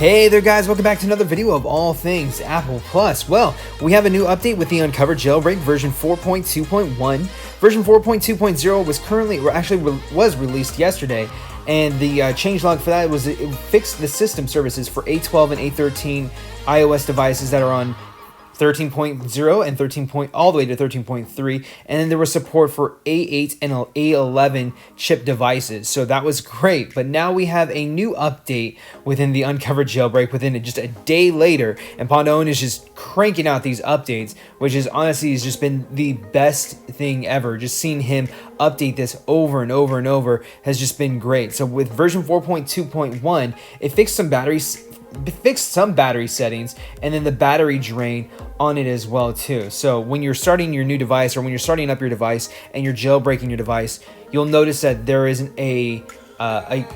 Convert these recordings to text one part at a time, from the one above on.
Hey there guys, welcome back to another video of all things Apple Plus. Well, we have a new update with the Uncover Jailbreak version 4.2.1. Version 4.2.0 was released yesterday, and the changelog for that was it fixed the system services for A12 and A13 iOS devices that are on 13.0 and 13. All the way to 13.3, and then there was support for A8 and A11 chip devices, so that was great. But now we have a new update within the Uncover Jailbreak within just a day later, and Pondone is just cranking out these updates, which is honestly has just been the best thing ever. Just seeing him update this over and over and over has just been great. So with version 4.2.1, it fixed some battery settings, and then the battery drain on it as well too. So when you're starting your new device, or when you're starting up your device and you're jailbreaking your device, you'll notice that there isn't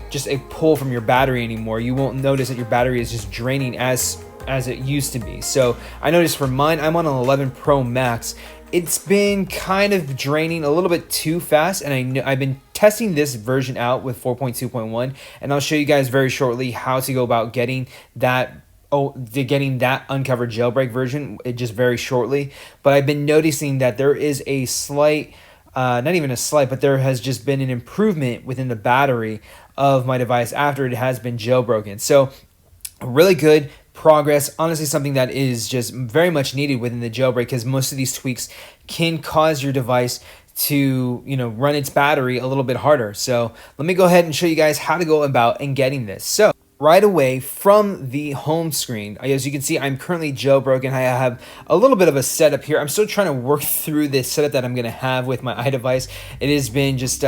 just a pull from your battery anymore. You won't notice that your battery is just draining as it used to be. So I noticed for mine, I'm on an 11 Pro Max. It's been kind of draining a little bit too fast, and I've been testing this version out with 4.2.1, and I'll show you guys very shortly how to go about getting that Uncover Jailbreak version just very shortly. But I've been noticing that there is a slight, not even a slight, but there has just been an improvement within the battery of my device after it has been jailbroken. So really good progress, honestly, something that is just very much needed within the jailbreak, because most of these tweaks can cause your device to run its battery a little bit harder. So let me go ahead and show you guys how to go about and getting this. So right away from the home screen, as you can see, I'm currently jailbroken. I have a little bit of a setup here. I'm still trying to work through this setup that I'm going to have with my iDevice. It has been just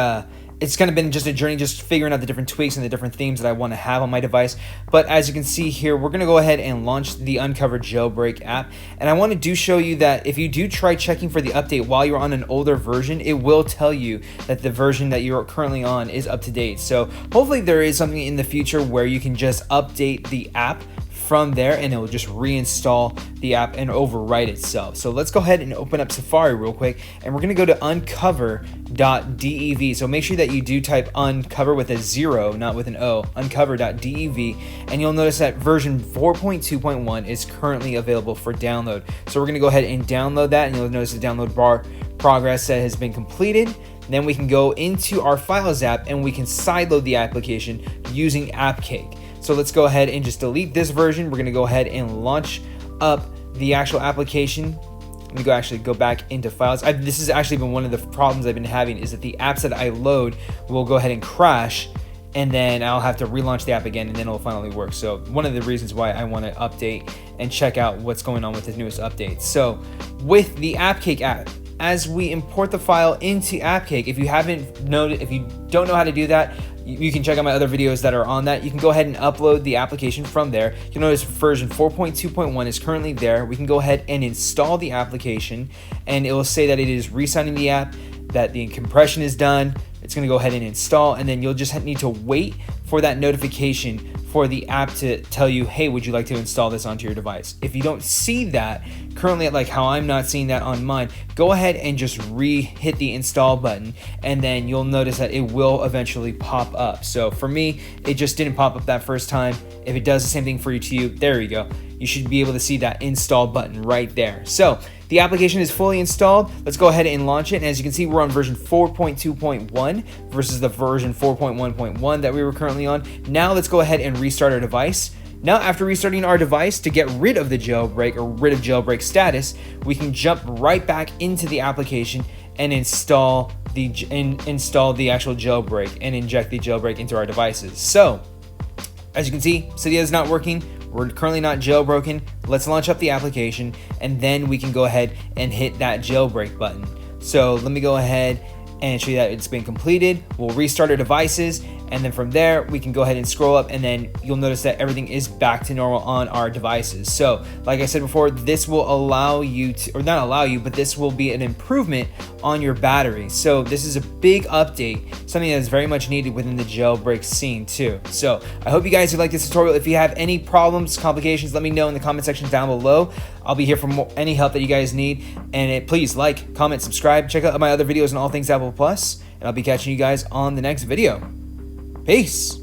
it's kind of been just a journey, just figuring out the different tweaks and the different themes that I want to have on my device. But as you can see here, we're going to go ahead and launch the Uncover Jailbreak app. And I want to show you that if you do try checking for the update while you're on an older version, it will tell you that the version that you're currently on is up to date. So hopefully there is something in the future where you can just update the app from there, and it will just reinstall the app and overwrite itself. So let's go ahead and open up Safari real quick, and we're going to go to uncover.dev. So make sure that you do type uncover with a 0, not with an O, uncover.dev, and you'll notice that version 4.2.1 is currently available for download. So we're going to go ahead and download that, and you'll notice the download bar progress that has been completed. Then we can go into our Files app, and we can sideload the application using AppCake. So let's go ahead and just delete this version. We're going to go ahead and launch up the actual application. Let me go back into Files. This has actually been one of the problems I've been having, is that the apps that I load will go ahead and crash, and then I'll have to relaunch the app again, and then it'll finally work. So one of the reasons why I want to update and check out what's going on with the newest updates. So with the AppCake app, as we import the file into AppCake, if you don't know how to do that, you can check out my other videos that are on that. You can go ahead and upload the application from there. You'll notice version 4.2.1 is currently there. We can go ahead and install the application, and it will say that it is re-signing the app, that the compression is done. It's going to go ahead and install, and then you'll just need to wait for that notification for the app to tell you, hey, would you like to install this onto your device? If you don't see that currently, like how I'm not seeing that on mine, go ahead and just hit the install button, and then you'll notice that it will eventually pop up. So for me, it just didn't pop up that first time. If it does the same thing for you, there you go. You should be able to see that install button right there. So the application is fully installed. Let's go ahead and launch it. And as you can see, we're on version 4.2.1 versus the version 4.1.1 that we were currently on. Now let's go ahead and restart our device. Now, after restarting our device to get rid of the jailbreak, or rid of jailbreak status, we can jump right back into the application and install the actual jailbreak and inject the jailbreak into our devices. So as you can see, Cydia is not working. We're currently not jailbroken. Let's launch up the application, and then we can go ahead and hit that jailbreak button. So let me go ahead and show you that it's been completed. We'll restart our devices, and then from there we can go ahead and scroll up, and then you'll notice that everything is back to normal on our devices. So like I said before, this will allow you to, or not allow you, but this will be an improvement on your battery. So this is a big update, something that is very much needed within the jailbreak scene too. So I hope you guys like this tutorial. If you have any problems, complications, let me know in the comment section down below. I'll be here for any help that you guys need. And please like, comment, subscribe, check out my other videos on all things Apple Plus, and I'll be catching you guys on the next video. Peace.